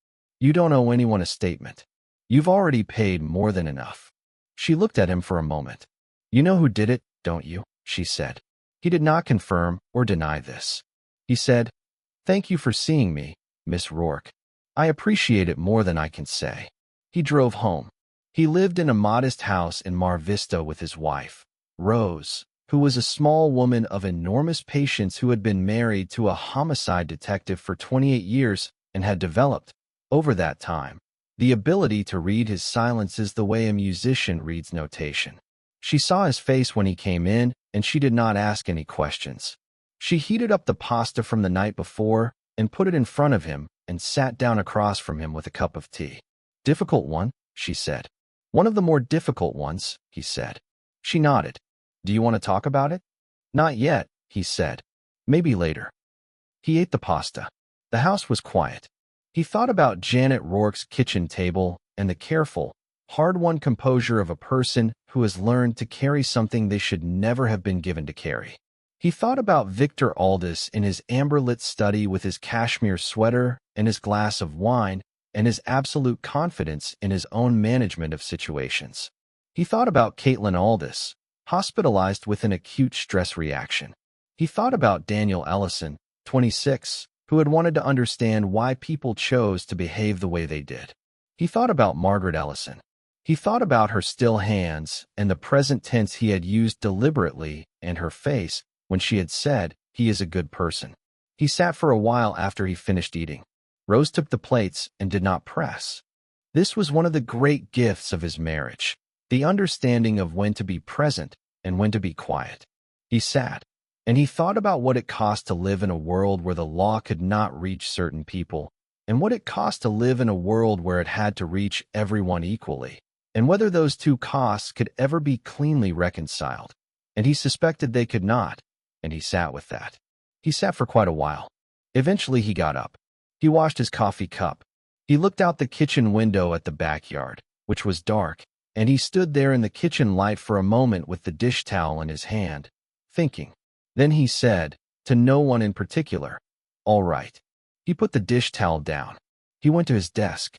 You don't owe anyone a statement. You've already paid more than enough." She looked at him for a moment. "You know who did it, don't you?" she said. He did not confirm or deny this. He said, "Thank you for seeing me, Miss Rourke. I appreciate it more than I can say." He drove home. He lived in a modest house in Mar Vista with his wife, Rose, who was a small woman of enormous patience who had been married to a homicide detective for 28 years and had developed, over that time, the ability to read his silences the way a musician reads notation. She saw his face when he came in, and she did not ask any questions. She heated up the pasta from the night before and put it in front of him and sat down across from him with a cup of tea. "Difficult one," she said. "One of the more difficult ones," he said. She nodded. "Do you want to talk about it?" "Not yet," he said. "Maybe later." He ate the pasta. The house was quiet. He thought about Janet Rourke's kitchen table and the careful, hard-won composure of a person who has learned to carry something they should never have been given to carry. He thought about Victor Aldis in his amber-lit study with his cashmere sweater and his glass of wine and his absolute confidence in his own management of situations. He thought about Caitlin Aldis, hospitalized with an acute stress reaction. He thought about Daniel Ellison, 26, who had wanted to understand why people chose to behave the way they did. He thought about Margaret Ellison. He thought about her still hands and the present tense he had used deliberately and her face when she had said, "He is a good person." He sat for a while after he finished eating. Rose took the plates and did not press. This was one of the great gifts of his marriage, the understanding of when to be present and when to be quiet. He sat, And he thought about what it cost to live in a world where the law could not reach certain people, and what it cost to live in a world where it had to reach everyone equally, and whether those two costs could ever be cleanly reconciled. And he suspected they could not, and he sat with that. He sat for quite a while. Eventually he got up. He washed his coffee cup. He looked out the kitchen window at the backyard, which was dark, and he stood there in the kitchen light for a moment with the dish towel in his hand, thinking. Then he said, to no one in particular, "All right." He put the dish towel down. He went to his desk.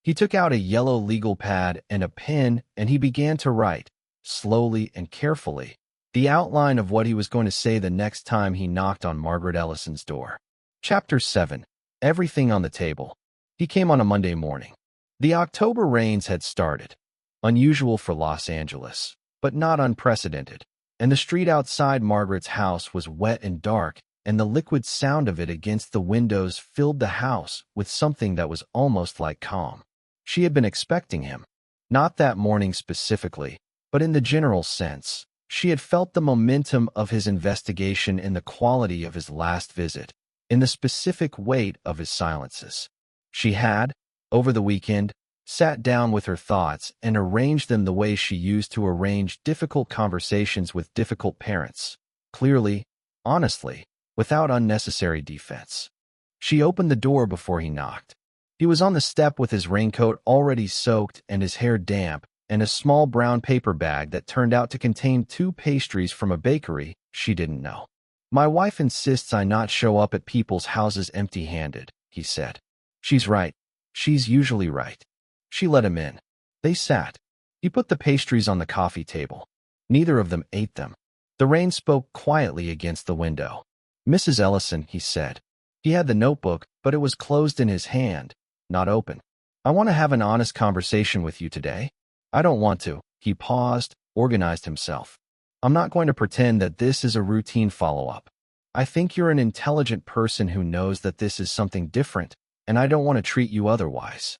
He took out a yellow legal pad and a pen, and he began to write, slowly and carefully, the outline of what he was going to say the next time he knocked on Margaret Ellison's door. Chapter 7. Everything on the Table. He came on a Monday morning. The October rains had started. Unusual for Los Angeles, but not unprecedented. And the street outside Margaret's house was wet and dark, and the liquid sound of it against the windows filled the house with something that was almost like calm. She had been expecting him. Not that morning specifically, but in the general sense. She had felt the momentum of his investigation in the quality of his last visit, in the specific weight of his silences. She had, over the weekend, sat down with her thoughts and arranged them the way she used to arrange difficult conversations with difficult parents, clearly, honestly, without unnecessary defense. She opened the door before he knocked. He was on the step with his raincoat already soaked and his hair damp, and a small brown paper bag that turned out to contain 2 pastries from a bakery she didn't know. "My wife insists I not show up at people's houses empty-handed," he said. "She's right. She's usually right." She let him in. They sat. He put the pastries on the coffee table. Neither of them ate them. The rain spoke quietly against the window. "Mrs. Ellison," he said. He had the notebook, but it was closed in his hand, not open. "I want to have an honest conversation with you today. I don't want to." He paused, organized himself. "I'm not going to pretend that this is a routine follow-up. I think you're an intelligent person who knows that this is something different, and I don't want to treat you otherwise."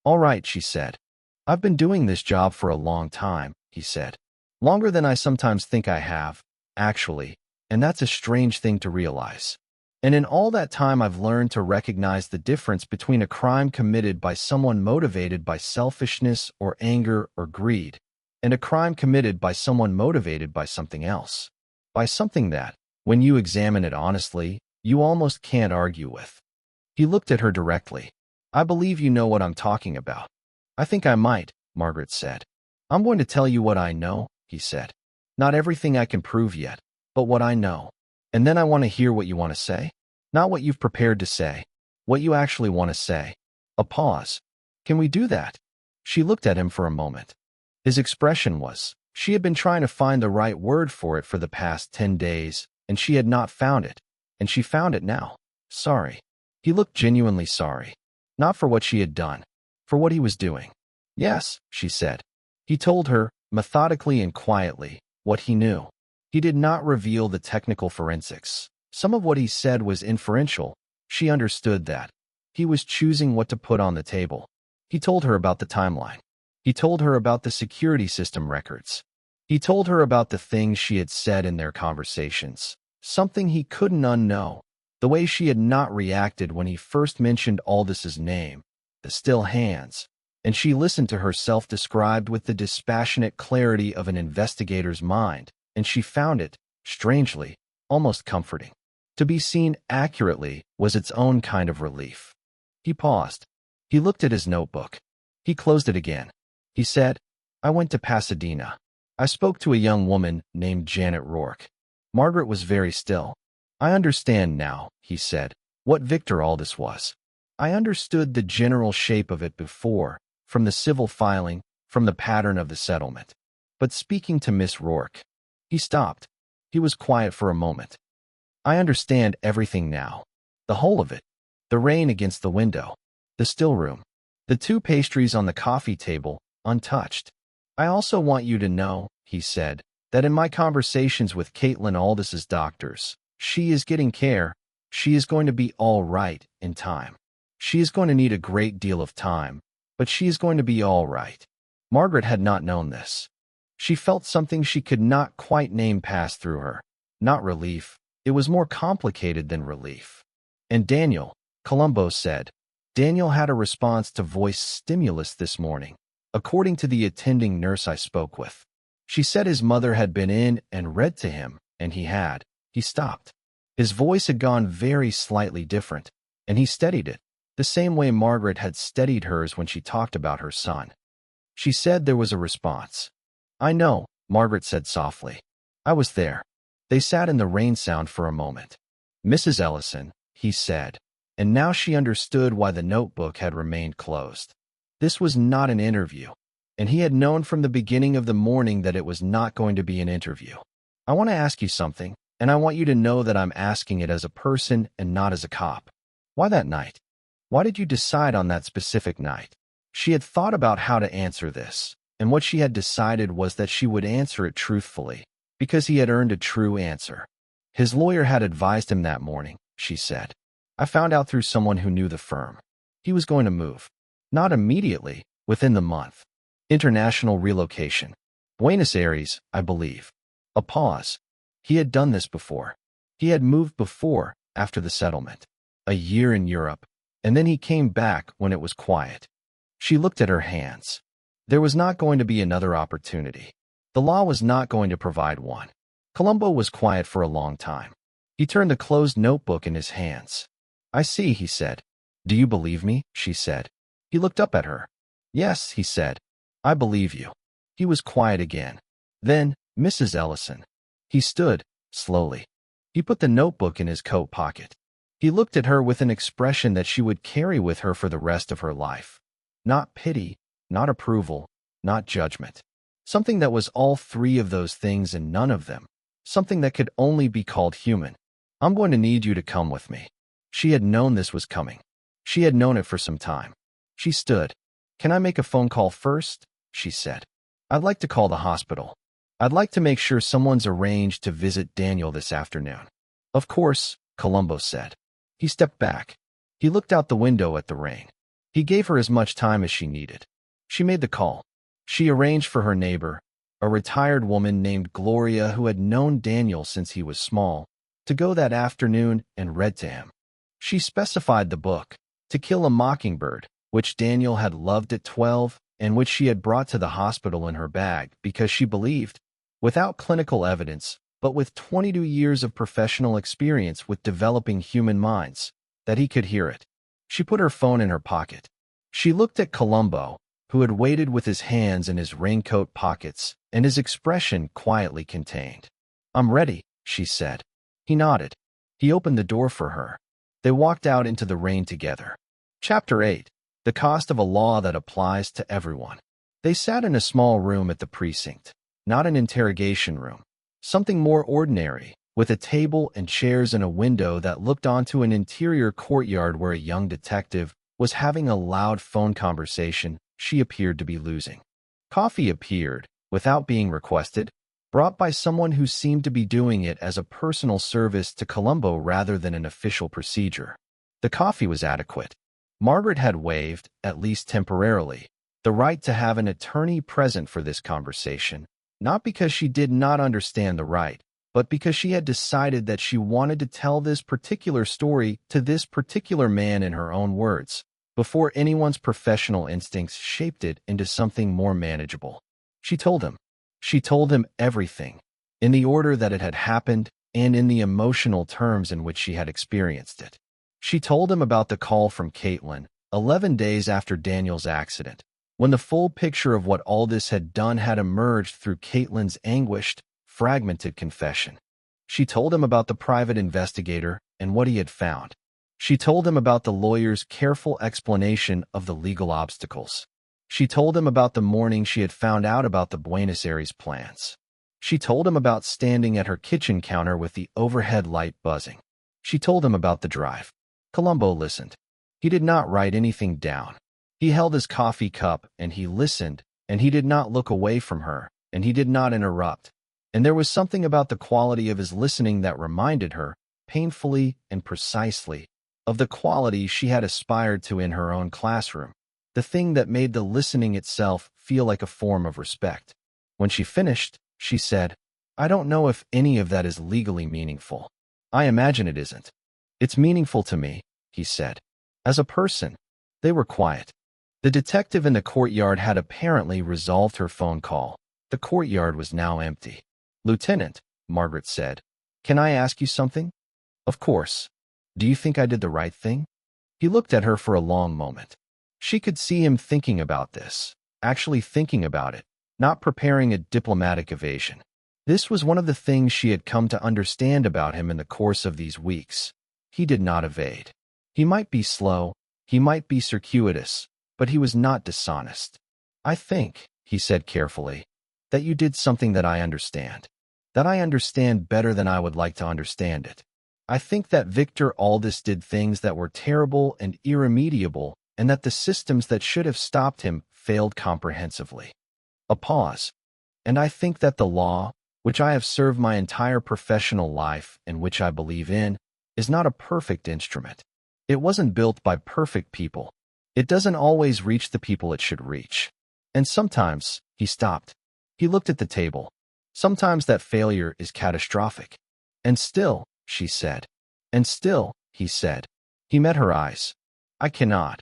"All right," she said. "I've been doing this job for a long time," he said. "Longer than I sometimes think I have, actually, and that's a strange thing to realize. And in all that time I've learned to recognize the difference between a crime committed by someone motivated by selfishness or anger or greed, and a crime committed by someone motivated by something else. By something that, when you examine it honestly, you almost can't argue with." He looked at her directly. "I believe you know what I'm talking about." "I think I might," Margaret said. "I'm going to tell you what I know," he said. "Not everything I can prove yet, but what I know. And then I want to hear what you want to say. Not what you've prepared to say, what you actually want to say." A pause. "Can we do that?" She looked at him for a moment. His expression was, she had been trying to find the right word for it for the past 10 days, and she had not found it, and she found it now. Sorry. He looked genuinely sorry. Not for what she had done, for what he was doing. "Yes," she said. He told her, methodically and quietly, what he knew. He did not reveal the technical forensics. Some of what he said was inferential. She understood that. He was choosing what to put on the table. He told her about the timeline. He told her about the security system records. He told her about the things she had said in their conversations. Something he couldn't unknow. The way she had not reacted when he first mentioned Aldous' name, the still hands, and she listened to herself described with the dispassionate clarity of an investigator's mind, and she found it, strangely, almost comforting. To be seen accurately was its own kind of relief. He paused. He looked at his notebook. He closed it again. He said, "I went to Pasadena. I spoke to a young woman named Janet Rourke." Margaret was very still. "I understand now," he said, "what Victor Aldous was. I understood the general shape of it before, from the civil filing, from the pattern of the settlement. But speaking to Miss Rourke..." He stopped. He was quiet for a moment. "I understand everything now. The whole of it. The rain against the window. The still room. The 2 pastries on the coffee table, untouched. I also want you to know," he said, "that in my conversations with Caitlin Aldous' doctors, she is getting care. She is going to be all right in time. She is going to need a great deal of time, but she is going to be all right." Margaret had not known this. She felt something she could not quite name pass through her. Not relief, It was more complicated than relief. And Daniel, Columbo said. Daniel had a response to voice stimulus this morning, according to the attending nurse I spoke with. She said his mother had been in and read to him, and he stopped. His voice had gone very slightly different, and he steadied it, the same way Margaret had steadied hers when she talked about her son. She said there was a response. I know, Margaret said softly. I was there. They sat in the rain sound for a moment. Mrs. Ellison, he said, and now she understood why the notebook had remained closed. This was not an interview, and he had known from the beginning of the morning that it was not going to be an interview. I want to ask you something, and I want you to know that I'm asking it as a person and not as a cop. Why that night? Why did you decide on that specific night? She had thought about how to answer this, and what she had decided was that she would answer it truthfully, because he had earned a true answer. His lawyer had advised him that morning, she said. I found out through someone who knew the firm. He was going to move. Not immediately, within the month. International relocation. Buenos Aires, I believe. A pause. He had done this before. He had moved before, after the settlement. A year in Europe, and then he came back when it was quiet. She looked at her hands. There was not going to be another opportunity. The law was not going to provide one. Columbo was quiet for a long time. He turned the closed notebook in his hands. I see, he said. Do you believe me? She said. He looked up at her. Yes, he said. I believe you. He was quiet again. Then, Mrs. Ellison. He stood, slowly. He put the notebook in his coat pocket. He looked at her with an expression that she would carry with her for the rest of her life. Not pity, not approval, not judgment. Something that was all three of those things and none of them. Something that could only be called human. I'm going to need you to come with me. She had known this was coming. She had known it for some time. She stood. Can I make a phone call first? She said. I'd like to call the hospital. I'd like to make sure someone's arranged to visit Daniel this afternoon. Of course, Columbo said. He stepped back. He looked out the window at the rain. He gave her as much time as she needed. She made the call. She arranged for her neighbor, a retired woman named Gloria who had known Daniel since he was small, to go that afternoon and read to him. She specified the book, To Kill a Mockingbird, which Daniel had loved at 12 and which she had brought to the hospital in her bag because she believed, without clinical evidence, but with 22 years of professional experience with developing human minds, that he could hear it. She put her phone in her pocket. She looked at Columbo, who had waited with his hands in his raincoat pockets and his expression quietly contained. I'm ready, she said. He nodded. He opened the door for her. They walked out into the rain together. Chapter 8. The Cost of a Law That Applies to Everyone. They sat in a small room at the precinct, not an interrogation room, something more ordinary, with a table and chairs and a window that looked onto an interior courtyard where a young detective was having a loud phone conversation she appeared to be losing. Coffee appeared, without being requested, brought by someone who seemed to be doing it as a personal service to Columbo rather than an official procedure. The coffee was adequate. Margaret had waived, at least temporarily, the right to have an attorney present for this conversation, not because she did not understand the right, but because she had decided that she wanted to tell this particular story to this particular man in her own words, before anyone's professional instincts shaped it into something more manageable. She told him. She told him everything, in the order that it had happened and in the emotional terms in which she had experienced it. She told him about the call from Caitlin, 11 days after Daniel's accident, when the full picture of what all this had done had emerged through Caitlin's anguished, fragmented confession. She told him about the private investigator and what he had found. She told him about the lawyer's careful explanation of the legal obstacles. She told him about the morning she had found out about the Buenos Aires plans. She told him about standing at her kitchen counter with the overhead light buzzing. She told him about the drive. Columbo listened. He did not write anything down. He held his coffee cup and he listened, and he did not look away from her, and he did not interrupt. And there was something about the quality of his listening that reminded her, painfully and precisely, of the quality she had aspired to in her own classroom, the thing that made the listening itself feel like a form of respect. When she finished, she said, I don't know if any of that is legally meaningful. I imagine it isn't. It's meaningful to me, he said. As a person. They were quiet. The detective in the courtyard had apparently resolved her phone call. The courtyard was now empty. Lieutenant, Margaret said, can I ask you something? Of course. Do you think I did the right thing? He looked at her for a long moment. She could see him thinking about this, actually thinking about it, not preparing a diplomatic evasion. This was one of the things she had come to understand about him in the course of these weeks. He did not evade. He might be slow, he might be circuitous, but he was not dishonest. I think, he said carefully, that you did something that I understand. That I understand better than I would like to understand it. I think that Victor Aldis did things that were terrible and irremediable, and that the systems that should have stopped him failed comprehensively. A pause. And I think that the law, which I have served my entire professional life and which I believe in, is not a perfect instrument. It wasn't built by perfect people. It doesn't always reach the people it should reach. And sometimes, he stopped. He looked at the table. Sometimes that failure is catastrophic. And still, she said. And still, he said. He met her eyes. I cannot.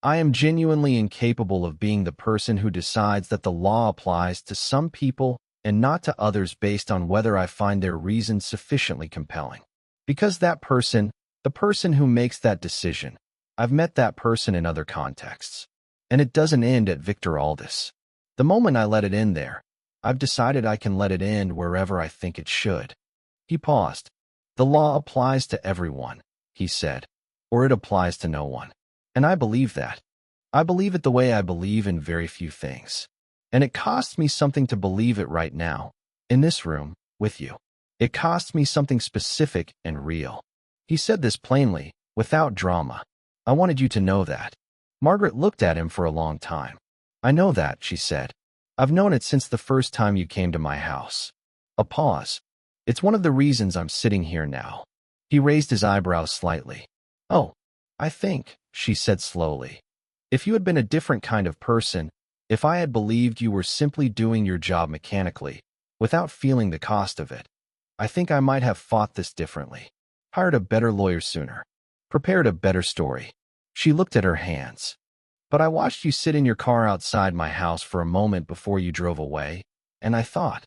I am genuinely incapable of being the person who decides that the law applies to some people and not to others based on whether I find their reasons sufficiently compelling. Because that person, the person who makes that decision, I've met that person in other contexts. And it doesn't end at Victor Aldis. The moment I let it in there, I've decided I can let it end wherever I think it should. He paused. The law applies to everyone, he said, or it applies to no one. And I believe that. I believe it the way I believe in very few things. And it costs me something to believe it right now, in this room, with you. It costs me something specific and real. He said this plainly, without drama. I wanted you to know that. Margaret looked at him for a long time. I know that, she said. I've known it since the first time you came to my house. A pause. It's one of the reasons I'm sitting here now. He raised his eyebrows slightly. Oh, I think, she said slowly. If you had been a different kind of person, if I had believed you were simply doing your job mechanically, without feeling the cost of it, I think I might have fought this differently. Hired a better lawyer sooner. Prepared a better story. She looked at her hands. But I watched you sit in your car outside my house for a moment before you drove away, and I thought,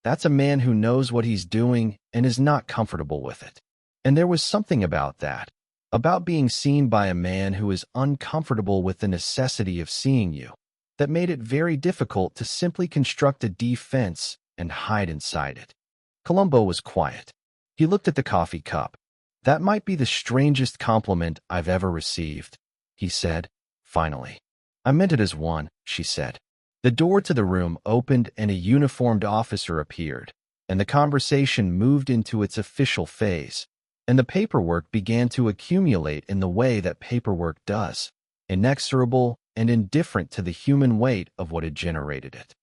that's a man who knows what he's doing and is not comfortable with it. And there was something about that, about being seen by a man who is uncomfortable with the necessity of seeing you, that made it very difficult to simply construct a defense and hide inside it. Columbo was quiet. He looked at the coffee cup. That might be the strangest compliment I've ever received, he said, finally. I meant it as one, she said. The door to the room opened and a uniformed officer appeared, and the conversation moved into its official phase, and the paperwork began to accumulate in the way that paperwork does, inexorable and indifferent to the human weight of what had generated it.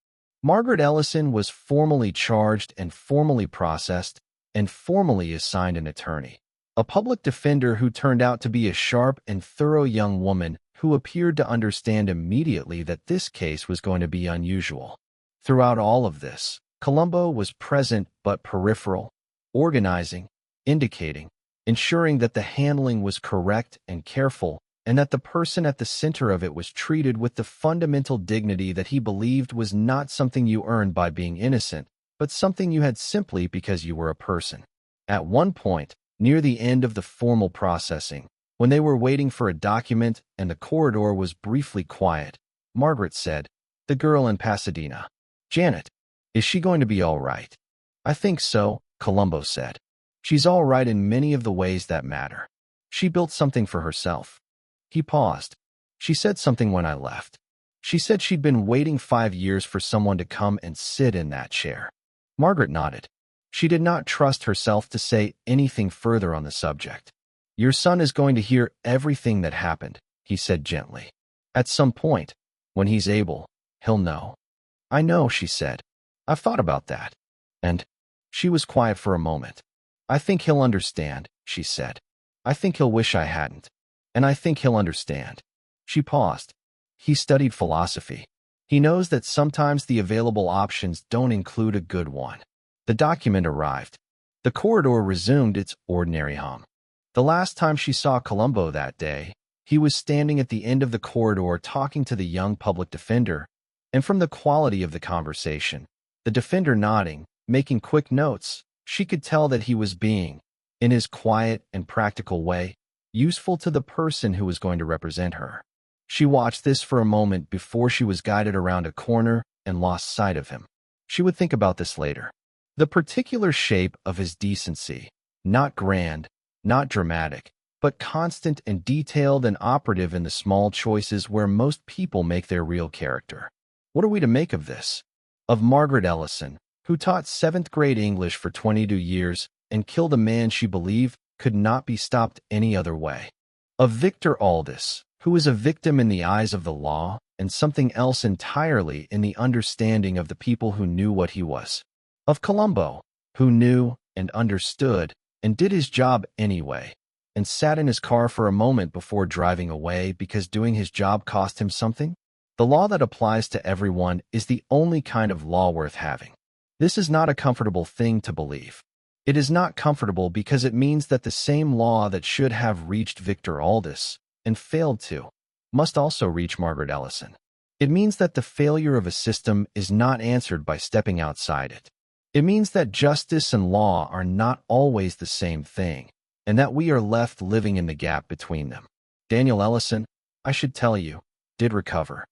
Margaret Ellison was formally charged and formally processed and formally assigned an attorney, a public defender who turned out to be a sharp and thorough young woman who appeared to understand immediately that this case was going to be unusual. Throughout all of this, Columbo was present but peripheral, organizing, indicating, ensuring that the handling was correct and careful, and that the person at the center of it was treated with the fundamental dignity that he believed was not something you earned by being innocent, but something you had simply because you were a person. At one point, near the end of the formal processing, when they were waiting for a document and the corridor was briefly quiet, Margaret said, "The girl in Pasadena. Janet, is she going to be all right?" "I think so," Columbo said. "She's all right in many of the ways that matter. She built something for herself." He paused. "She said something when I left. She said she'd been waiting 5 years for someone to come and sit in that chair." Margaret nodded. She did not trust herself to say anything further on the subject. "Your son is going to hear everything that happened," he said gently. "At some point, when he's able, he'll know." "I know," she said. "I've thought about that." And she was quiet for a moment. "I think he'll understand," she said. "I think he'll wish I hadn't. And I think he'll understand." She paused. He studied philosophy. He knows that sometimes the available options don't include a good one. The document arrived. The corridor resumed its ordinary hum. The last time she saw Columbo that day, he was standing at the end of the corridor talking to the young public defender, and from the quality of the conversation, the defender nodding, making quick notes, she could tell that he was being, in his quiet and practical way, useful to the person who was going to represent her. She watched this for a moment before she was guided around a corner and lost sight of him. She would think about this later. The particular shape of his decency, not grand, not dramatic, but constant and detailed and operative in the small choices where most people make their real character. What are we to make of this? Of Margaret Ellison, who taught 7th grade English for 22 years and killed a man she believed could not be stopped any other way. Of Victor Aldis, who was a victim in the eyes of the law and something else entirely in the understanding of the people who knew what he was. Of Columbo, who knew and understood and did his job anyway, and sat in his car for a moment before driving away because doing his job cost him something? The law that applies to everyone is the only kind of law worth having. This is not a comfortable thing to believe. It is not comfortable because it means that the same law that should have reached Victor Aldis, and failed to, must also reach Margaret Ellison. It means that the failure of a system is not answered by stepping outside it. It means that justice and law are not always the same thing, and that we are left living in the gap between them. Daniel Ellison, I should tell you, did recover.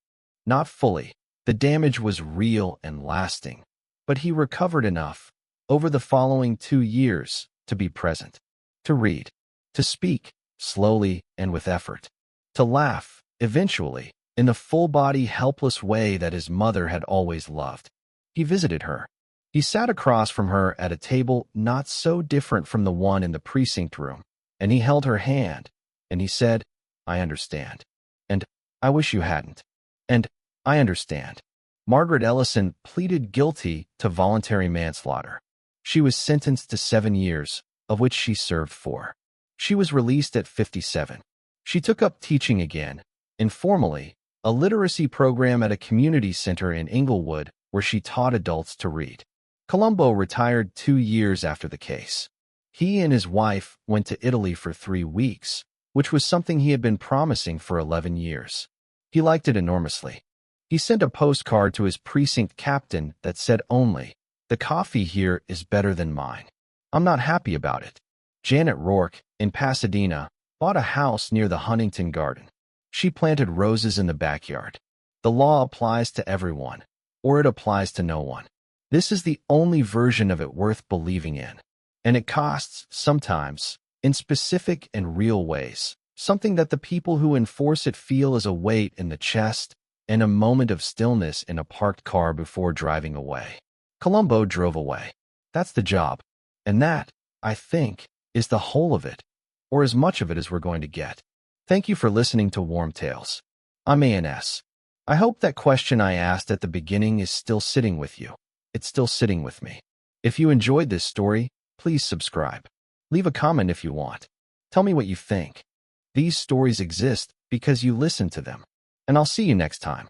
Not fully. The damage was real and lasting, but he recovered enough, over the following 2 years, to be present, to read, to speak, slowly and with effort, to laugh, eventually, in the full-body, helpless way that his mother had always loved. He visited her. He sat across from her at a table not so different from the one in the precinct room, and he held her hand, and he said, "I understand. And I wish you hadn't. And I understand." Margaret Ellison pleaded guilty to voluntary manslaughter. She was sentenced to 7 years, of which she served 4. She was released at 57. She took up teaching again, informally, a literacy program at a community center in Inglewood where she taught adults to read. Columbo retired 2 years after the case. He and his wife went to Italy for 3 weeks, which was something he had been promising for 11 years. He liked it enormously. He sent a postcard to his precinct captain that said only, "The coffee here is better than mine. I'm not happy about it." Janet Rourke, in Pasadena, bought a house near the Huntington Garden. She planted roses in the backyard. The law applies to everyone, or it applies to no one. This is the only version of it worth believing in. And it costs, sometimes, in specific and real ways, something that the people who enforce it feel as a weight in the chest and a moment of stillness in a parked car before driving away. Columbo drove away. That's the job. And that, I think, is the whole of it, or as much of it as we're going to get. Thank you for listening to Warm Tales. I'm ANS. I hope that question I asked at the beginning is still sitting with you. It's still sitting with me. If you enjoyed this story, please subscribe. Leave a comment if you want. Tell me what you think. These stories exist because you listen to them. And I'll see you next time.